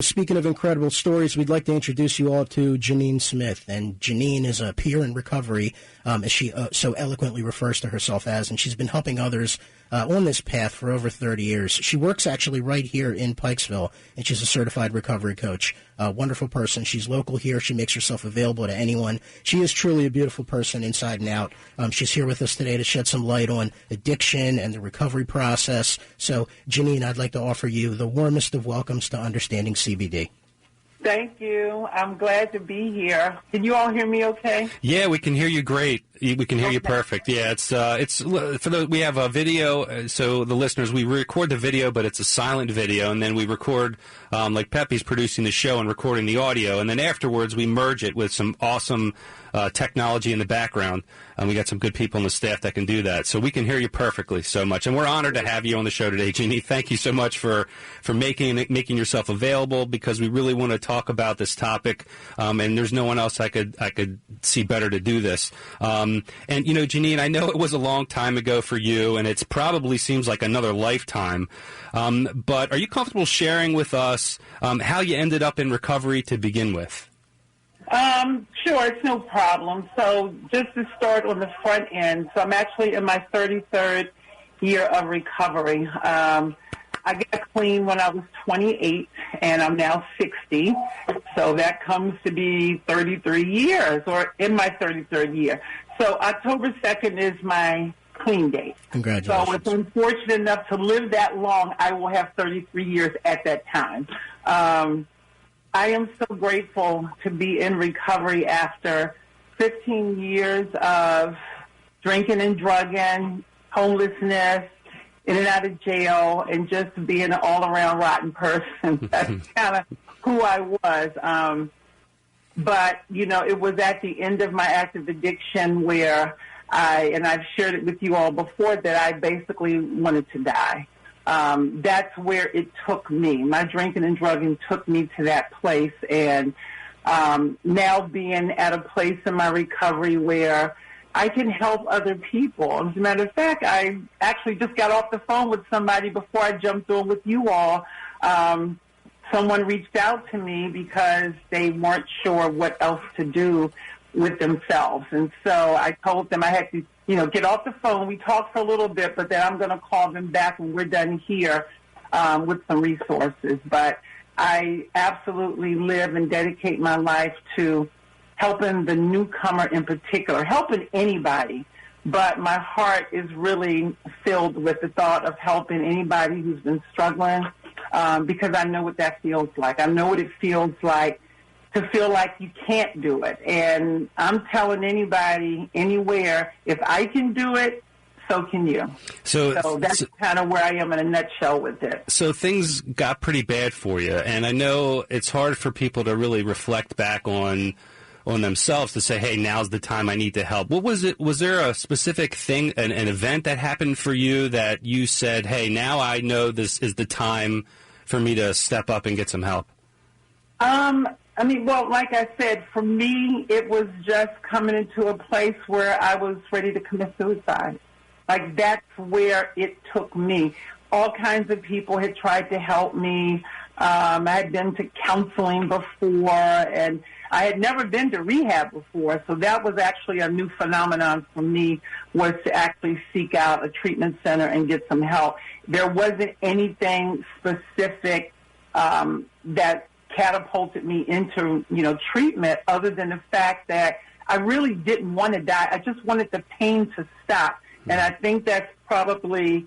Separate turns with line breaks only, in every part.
speaking of incredible stories, we'd like to introduce you all to Jaanine Smith. And Jaanine is a peer in recovery, as she so eloquently refers to herself as, and she's been helping others on this path for over 30 years. She works actually right here in Pikesville, and she's a certified recovery coach. A wonderful person. She's local here. She makes herself available to anyone. She is truly a beautiful person inside and out. She's here with us today to shed some light on addiction and the recovery process. So, Jaanine, I'd like to offer you the warmest of welcomes to Understanding CBD.
Thank you. I'm glad to be here. Can you all hear me okay?
Yeah, we can hear you great. We can hear you perfect. Yeah, it's for we have a video, so the listeners, we record the video, but it's a silent video, and then we record, like Pepe's producing the show and recording the audio, and then afterwards we merge it with some awesome technology in the background. We got some good people on the staff that can do that, so we can hear you perfectly so much, and we're honored to have you on the show today, Jeannie. Thank you so much for making yourself available, because we really want to talk about this topic, and there's no one else I could see better to do this. And, you know, Jaanine, I know it was a long time ago for you, and it probably seems like another lifetime, but are you comfortable sharing with us how you ended up in recovery to begin with?
Sure, it's no problem. So just to start on the front end, so I'm actually in my 33rd year of recovery. I got clean when I was 28, and I'm now 60. So that comes to be 33 years, or in my 33rd year. So October 2nd is my clean date.
Congratulations.
So if I'm fortunate enough to live that long, I will have 33 years at that time. I am so grateful to be in recovery after 15 years of drinking and drugging, homelessness, in and out of jail, and just being an all-around rotten person. That's kind of who I was. But, you know, it was at the end of my active addiction where and I've shared it with you all before, that I basically wanted to die. That's where it took me. My drinking and drugging took me to that place. And now being at a place in my recovery where I can help other people. As a matter of fact, I actually just got off the phone with somebody before I jumped on with you all. Someone reached out to me because they weren't sure what else to do with themselves. And so I told them I had to, you know, get off the phone. We talked for a little bit, but then I'm going to call them back when we're done here with some resources. But I absolutely live and dedicate my life to helping the newcomer in particular, helping anybody. But my heart is really filled with the thought of helping anybody who's been struggling, because I know what that feels like. I know what it feels like to feel like you can't do it. And I'm telling anybody, anywhere, if I can do it, so can you. So that's kind of where I am in a nutshell with it.
So things got pretty bad for you, and I know it's hard for people to really reflect back on themselves to say, hey, now's the time I need to help. What was it? Was there a specific thing, an event that happened for you that you said, hey, now I know this is the time for me to step up and get some help?
I mean, well, like I said, for me, it was just coming into a place where I was ready to commit suicide. Like, that's where it took me. All kinds of people had tried to help me. I had been to counseling before, and I had never been to rehab before, so that was actually a new phenomenon for me, was to actually seek out a treatment center and get some help. There wasn't anything specific that catapulted me into, you know, treatment, other than the fact that I really didn't want to die. I just wanted the pain to stop, and I think that's probably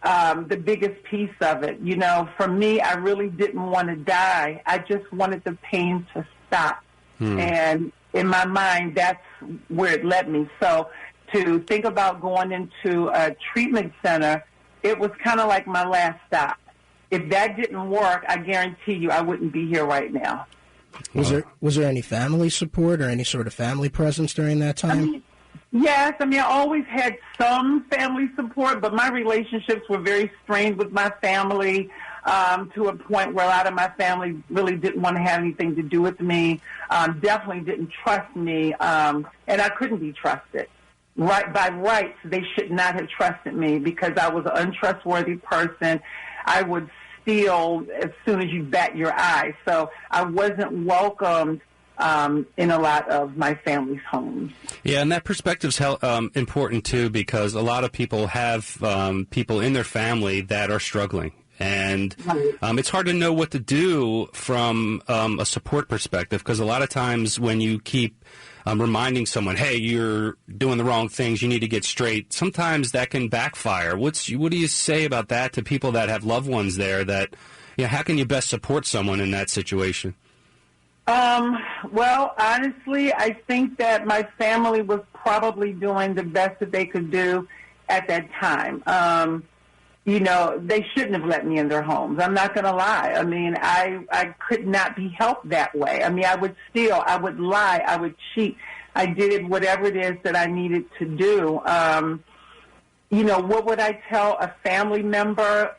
the biggest piece of it. You know, for me, I really didn't want to die. I just wanted the pain to stop. And in my mind, that's where it led me. So to think about going into a treatment center, it was kind of like my last stop. If that didn't work, I guarantee you I wouldn't be here right now.
Was there any family support or any sort of family presence during that time?
Yes, I always had some family support, but my relationships were very strained with my family, to a point where a lot of my family really didn't want to have anything to do with me, definitely didn't trust me, and I couldn't be trusted. Right, by rights, they should not have trusted me because I was an untrustworthy person. I would steal as soon as you bat your eye. So I wasn't welcomed in a lot of my family's homes.
Yeah, and that perspective's important, too, because a lot of people have people in their family that are struggling. And it's hard to know what to do from a support perspective, because a lot of times when you keep reminding someone, hey, you're doing the wrong things, you need to get straight, sometimes that can backfire. What do you say about that to people that have loved ones there? That, how can you best support someone in that situation?
Well, honestly, I think that my family was probably doing the best that they could do at that time. They shouldn't have let me in their homes. I'm not going to lie. I mean, I could not be helped that way. I mean, I would steal, I would lie, I would cheat. I did whatever it is that I needed to do. What would I tell a family member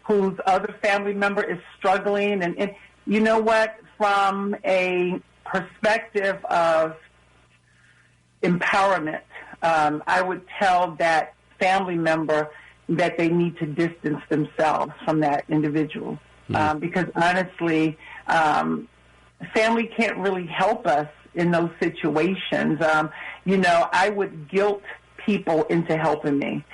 whose other family member is struggling? And you know what? From a perspective of empowerment, I would tell that family member that they need to distance themselves from that individual. Because honestly, family can't really help us in those situations. I would guilt people into helping me.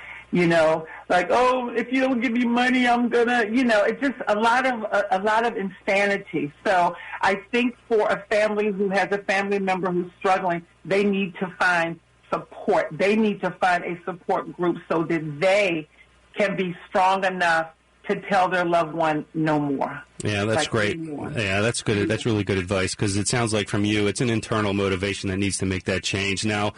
Like, oh, if you don't give me money, I'm gonna, it's just a lot of insanity. So I think for a family who has a family member who's struggling, they need to find support. They need to find a support group so that they can be strong enough to tell their loved one no more.
Yeah, that's great. Yeah, that's good. That's really good advice, because it sounds like from you, it's an internal motivation that needs to make that change. Now,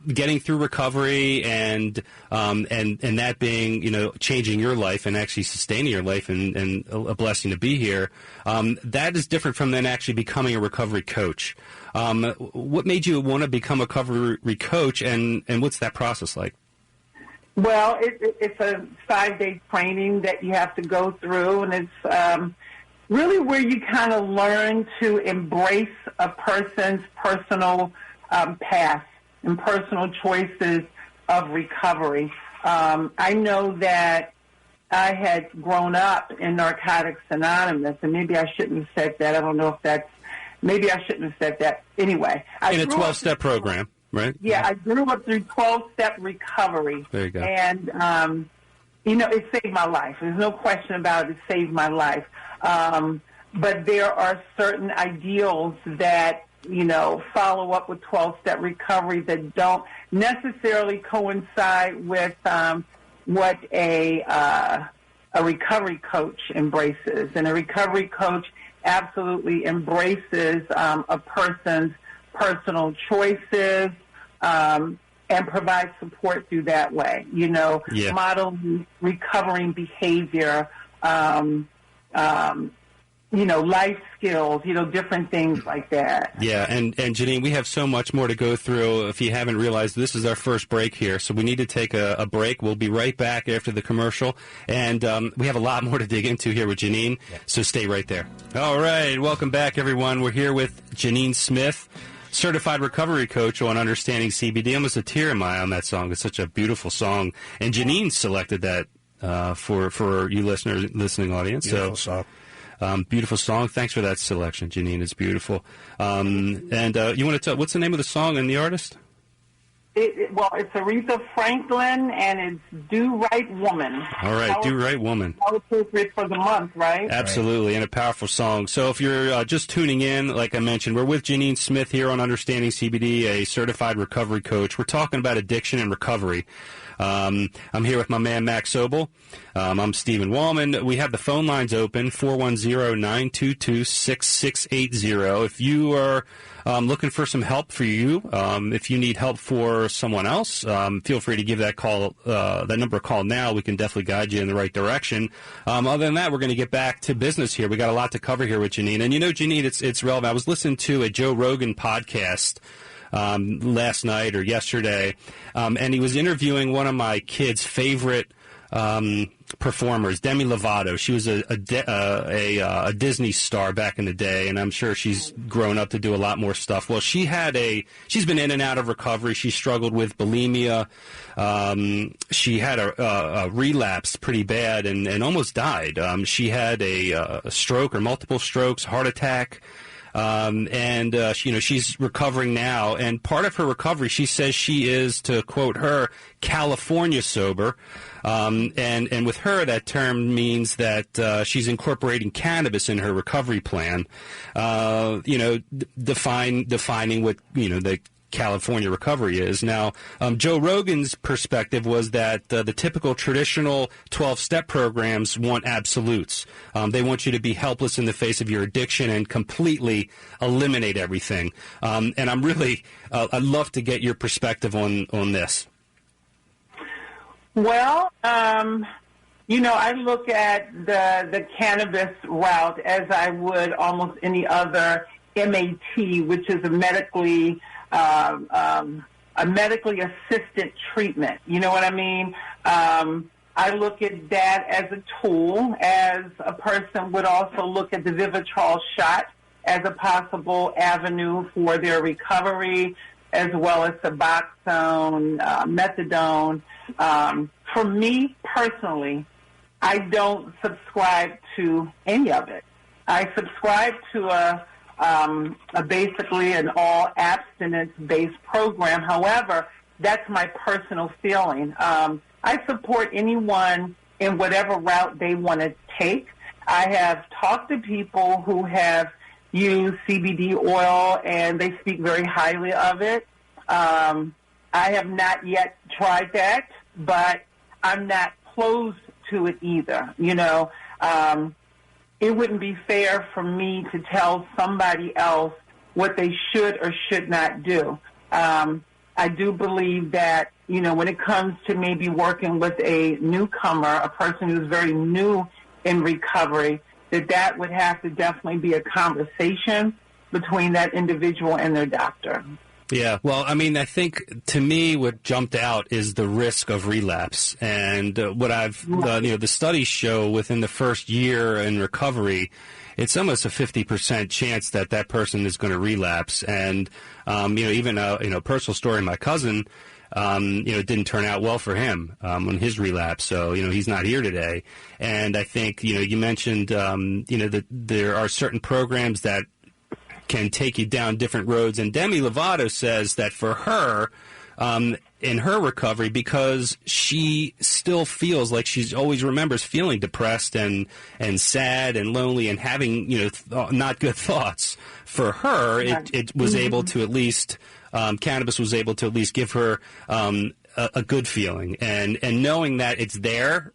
getting through recovery and that being, changing your life and actually sustaining your life and a blessing to be here, that is different from then actually becoming a recovery coach. What made you want to become a recovery coach, and what's that process like?
Well, it's a 5-day training that you have to go through, and it's really where you kind of learn to embrace a person's personal path and personal choices of recovery. I know that I had grown up in Narcotics Anonymous, and maybe I shouldn't have said that. I don't know if maybe I shouldn't have said that. Anyway.
In a 12-step program. Right?
Yeah, I grew up through 12-step recovery.
There you go.
And, it saved my life. There's no question about it. It saved my life. But there are certain ideals that, follow up with 12-step recovery that don't necessarily coincide with what a recovery coach embraces. And a recovery coach absolutely embraces a person's personal choices, and provide support through that way. Model recovering behavior, life skills, different things like that.
Yeah, and Jaanine, we have so much more to go through. If you haven't realized, this is our first break here, so we need to take a break. We'll be right back after the commercial, and we have a lot more to dig into here with Jaanine, so stay right there. All right, welcome back, everyone. We're here with Jaanine Smith, certified recovery coach on Understanding CBD. Almost a tear in my eye on that song. It's such a beautiful song. And Jaanine selected that for you listening audience.
Beautiful song.
Beautiful song. Thanks for that selection, Jaanine. It's beautiful. And you want to tell, what's the name of the song and the artist?
It's Aretha Franklin, and it's Do Right Woman.
All right, Do Right Woman.
How appropriate for the month, right?
Absolutely, and a powerful song. So if you're just tuning in, like I mentioned, we're with Jaanine Smith here on Understanding CBD, a certified recovery coach. We're talking about addiction and recovery. I'm here with my man, Max Sobel. I'm Stephen Wallman. We have the phone lines open, 410-922-6680. If you are looking for some help for you, if you need help for someone else, feel free to give that call, that number a call now. We can definitely guide you in the right direction. Other than that, we're going to get back to business here. We got a lot to cover here with Jaanine. And Jaanine, it's relevant. I was listening to a Joe Rogan podcast last night or yesterday, and he was interviewing one of my kids' favorite performers. Demi Lovato. She was a Disney star back in the day, and I'm sure she's grown up to do a lot more stuff. Well, she's been in and out of recovery. She struggled with bulimia. She had a relapse pretty bad and almost died. She had a stroke or multiple strokes, heart attack. She's recovering now, and part of her recovery, she says she is, to quote her, California sober. And with her, that term means that she's incorporating cannabis in her recovery plan. Defining what the California recovery is. Now, Joe Rogan's perspective was that the typical traditional 12-step programs want absolutes. They want you to be helpless in the face of your addiction and completely eliminate everything. And I'm really, I'd love to get your perspective on this.
Well, I look at the cannabis route as I would almost any other MAT, which is a medically assisted treatment. You know what I mean? I look at that as a tool, as a person would also look at the Vivitrol shot as a possible avenue for their recovery, as well as Suboxone, methadone. For me personally, I don't subscribe to any of it. I subscribe to basically an all abstinence-based program. However, that's my personal feeling. I support anyone in whatever route they want to take. I have talked to people who have used CBD oil, and they speak very highly of it. I have not yet tried that, but I'm not closed to it either. It wouldn't be fair for me to tell somebody else what they should or should not do. I do believe that, when it comes to maybe working with a newcomer, a person who's very new in recovery, that would have to definitely be a conversation between that individual and their doctor.
Yeah, well, I mean, I think to me what jumped out is the risk of relapse. And the studies show within the first year in recovery, it's almost a 50% chance that person is going to relapse. And, even a personal story, my cousin, it didn't turn out well for him on his relapse. So, he's not here today. And I think, you mentioned, that there are certain programs that can take you down different roads. And Demi Lovato says that for her, in her recovery, because she still feels like she always remembers feeling depressed and sad and lonely and having, not good thoughts. For her, it was able to at least, cannabis was able to at least give her a good feeling. And knowing that it's there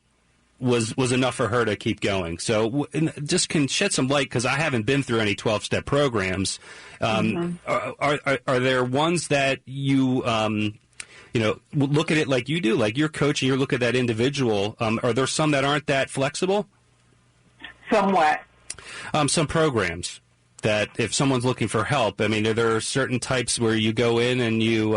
was enough for her to keep going. So just can shed some light, because I haven't been through any 12-step programs. Are there ones that you, look at it like you do, like you're coaching, you look at that individual? Are there some that aren't that flexible?
Somewhat.
Some programs that if someone's looking for help, I mean, are there certain types where you go in and you,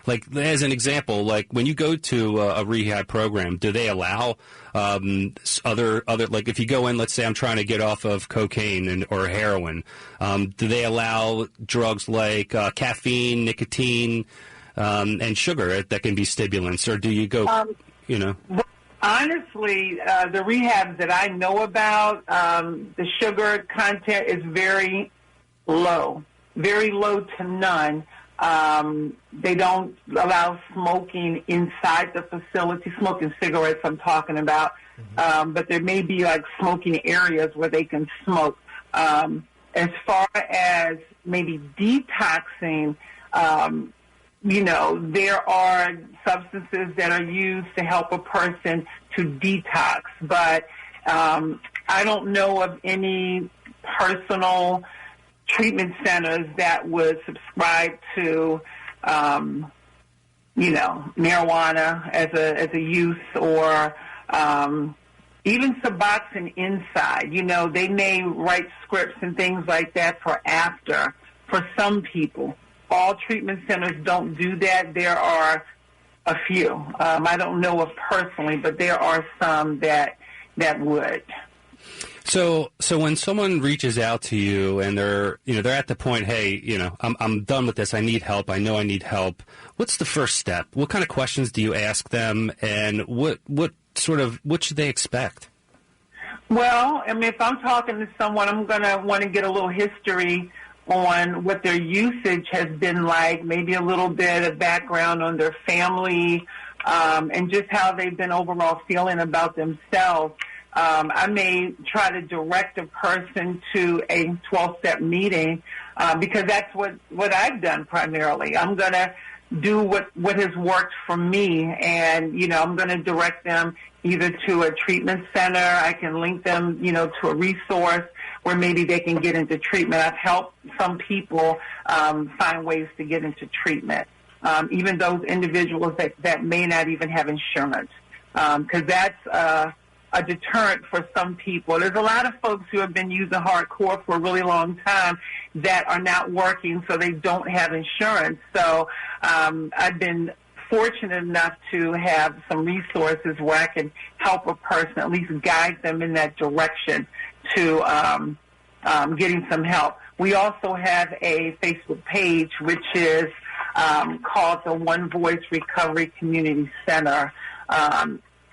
like as an example, like when you go to a rehab program, do they allow other like if you go in, let's say I'm trying to get off of cocaine or heroin, do they allow drugs like caffeine, nicotine, and sugar that can be stimulants, or do you go,
Honestly, the rehabs that I know about, the sugar content is very low to none. They don't allow smoking inside the facility, smoking cigarettes I'm talking about, but there may be like smoking areas where they can smoke. As far as maybe detoxing, there are substances that are used to help a person to detox, but I don't know of any personal treatment centers that would subscribe to, marijuana as a use, or even Suboxone inside. They may write scripts and things like that for some people. All treatment centers don't do that. There are a few. I don't know of personally, but there are some that that would.
So when someone reaches out to you and they're at the point, hey, I'm done with this. I need help. I know I need help. What's the first step? What kind of questions do you ask them, and what should they expect?
Well, I mean, if I'm talking to someone, I'm going to want to get a little history on what their usage has been like, maybe a little bit of background on their family, and just how they've been overall feeling about themselves. I may try to direct a person to a 12-step meeting because that's what I've done primarily. I'm going to do what has worked for me, and, I'm going to direct them either to a treatment center. I can link them, to a resource where maybe they can get into treatment. I've helped some people find ways to get into treatment, even those individuals that may not even have insurance, because that's a deterrent for some people. There's a lot of folks who have been using hardcore for a really long time that are not working, so they don't have insurance. So I've been fortunate enough to have some resources where I can help a person, at least guide them in that direction to getting some help. We also have a Facebook page, which is called the One Voice Recovery Community Center.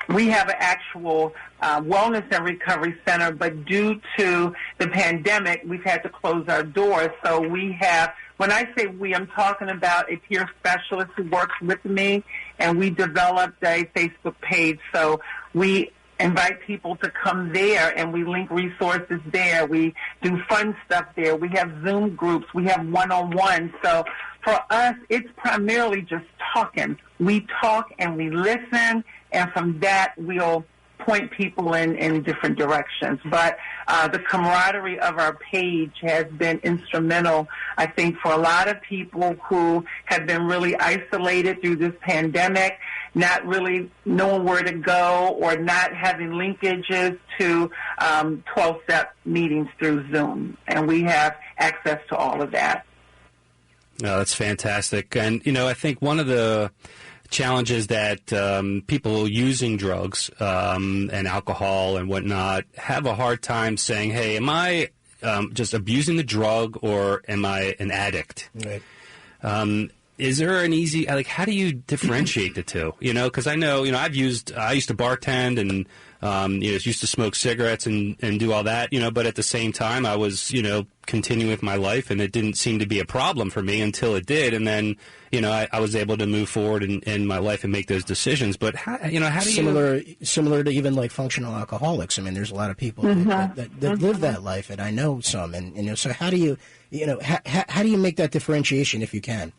We have an actual wellness and recovery center, but due to the pandemic, we've had to close our doors. So we have, when I say we, I'm talking about a peer specialist who works with me, and we developed a Facebook page. So we invite people to come there, and we link resources there. We do fun stuff there. We have Zoom groups. We have one-on-one. So for us, it's primarily just talking. We talk and we listen, and from that, we'll point people in different directions. But the camaraderie of our page has been instrumental, I think, for a lot of people who have been really isolated through this pandemic, not really knowing where to go or not having linkages to 12-step meetings through Zoom. And we have access to all of that.
No, that's fantastic. And, I think one of the challenges that people using drugs and alcohol and whatnot have a hard time saying, hey, am I just abusing the drug or am I an addict?
Right.
Is there an easy, how do you differentiate the two? Because I know, I used to bartend and, used to smoke cigarettes and do all that, but at the same time I was, continuing with my life, and it didn't seem to be a problem for me until it did. And then, I was able to move forward in my life and make those decisions. But how do you...
Similar to even like functional alcoholics. I mean, there's a lot of people that live that life, and I know some. And, so how do you, how do you make that differentiation if you can?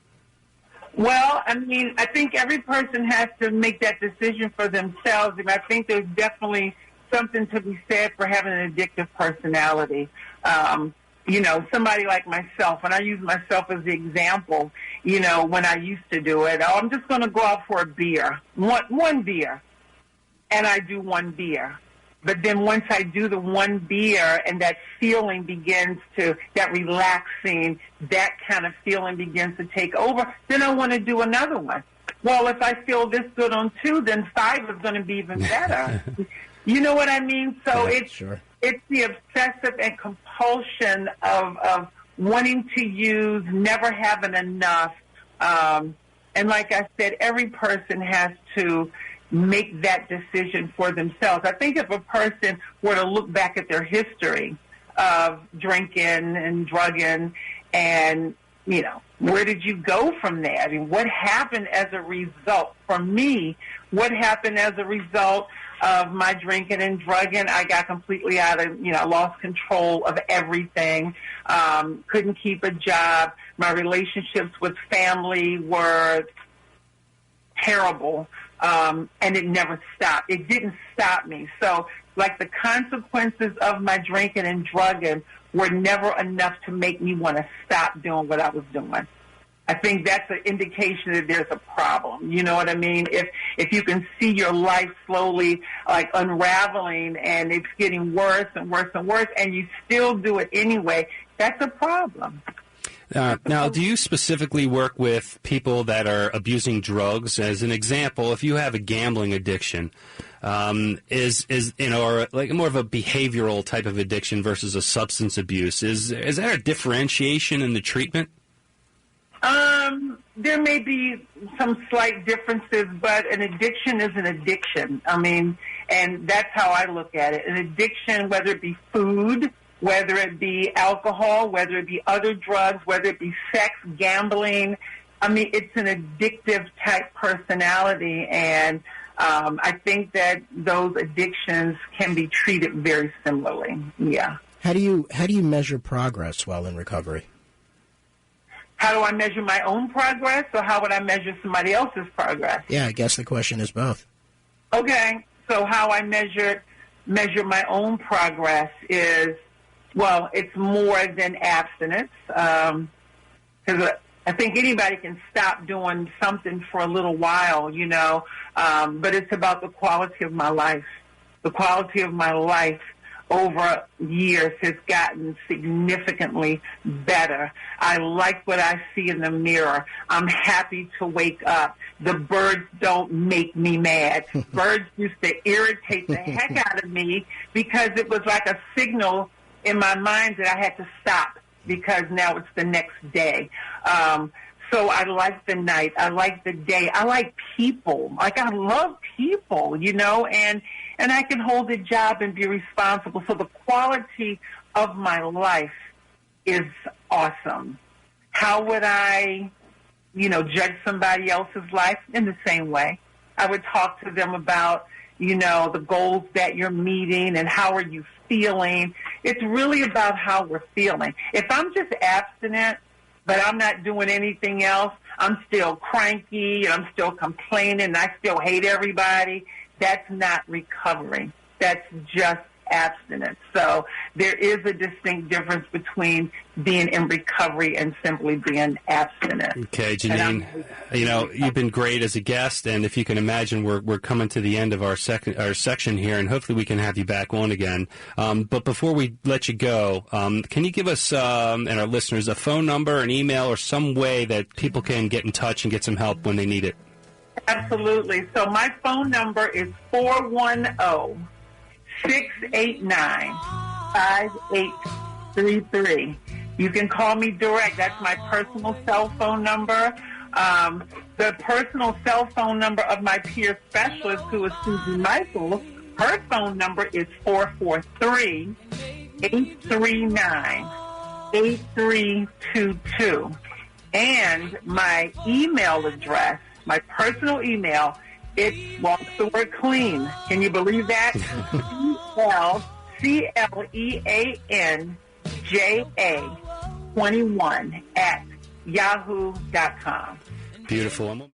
Well, I mean, I think every person has to make that decision for themselves, and I think there's definitely something to be said for having an addictive personality. Somebody like myself, and I use myself as the example, when I used to do it, I'm just going to go out for a beer, one beer, and I do one beer. But then once I do the one beer and that feeling begins to, that relaxing, that kind of feeling begins to take over, then I want to do another one. Well, if I feel this good on 2, then 5 is going to be even better. You know what I mean? So
yeah,
it's
sure.
It's the obsessive and compulsion of wanting to use, never having enough. And like I said, every person has to make that decision for themselves. I think if a person were to look back at their history of drinking and drugging and, where did you go from that? I mean, what happened as a result? For me, what happened as a result of my drinking and drugging? I got completely out of, lost control of everything, couldn't keep a job. My relationships with family were terrible. And it never stopped. It didn't stop me. So, like, the consequences of my drinking and drugging were never enough to make me want to stop doing what I was doing. I think that's an indication that there's a problem. You know what I mean? If you can see your life slowly, like, unraveling and it's getting worse and worse and worse, and you still do it anyway, that's a problem.
Now, do you specifically work with people that are abusing drugs? As an example, if you have a gambling addiction, is or like more of a behavioral type of addiction versus a substance abuse, is there a differentiation in the treatment?
There may be some slight differences, but an addiction is an addiction. I mean, and that's how I look at it. An addiction, whether it be food, whether it be alcohol, whether it be other drugs, whether it be sex, gambling. I mean, it's an addictive type personality, and I think that those addictions can be treated very similarly. Yeah.
How do you measure progress while in recovery?
How do I measure my own progress, or how would I measure somebody else's progress?
Yeah, I guess the question is both.
Okay, so how I measure my own progress is, well, it's more than abstinence, because I think anybody can stop doing something for a little while, you know, but it's about the quality of my life. The quality of my life over years has gotten significantly better. I like what I see in the mirror. I'm happy to wake up. The birds don't make me mad. Birds used to irritate the heck out of me because it was like a signal in my mind that I had to stop because now it's the next day. So I like the night. I like the day. I like people. Like, I love people, you know, and I can hold a job and be responsible. So the quality of my life is awesome. How would I, you know, judge somebody else's life? In the same way. I would talk to them about, you know, the goals that you're meeting and how are you feeling. It's really about how we're feeling. If I'm just abstinent, but I'm not doing anything else, I'm still cranky, and I'm still complaining, and I still hate everybody, that's not recovery. That's just abstinence. So there is a distinct difference between being in recovery and simply being abstinent.
Okay, Jaanine, you know, you've been great as a guest, and if you can imagine, we're coming to the end of our section here, and hopefully we can have you back on again. But before we let you go, can you give us and our listeners a phone number, an email, or some way that people can get in touch and get some help when they need it?
Absolutely. So my phone number is 410-689-5833. You can call me direct. That's my personal cell phone number. The personal cell phone number of my peer specialist, who is Susie Michaels, her phone number is 443-839-8322. And my email address, my personal email, it's the word clean. Can you believe that? CLEANJA21 at yahoo.com.
Beautiful.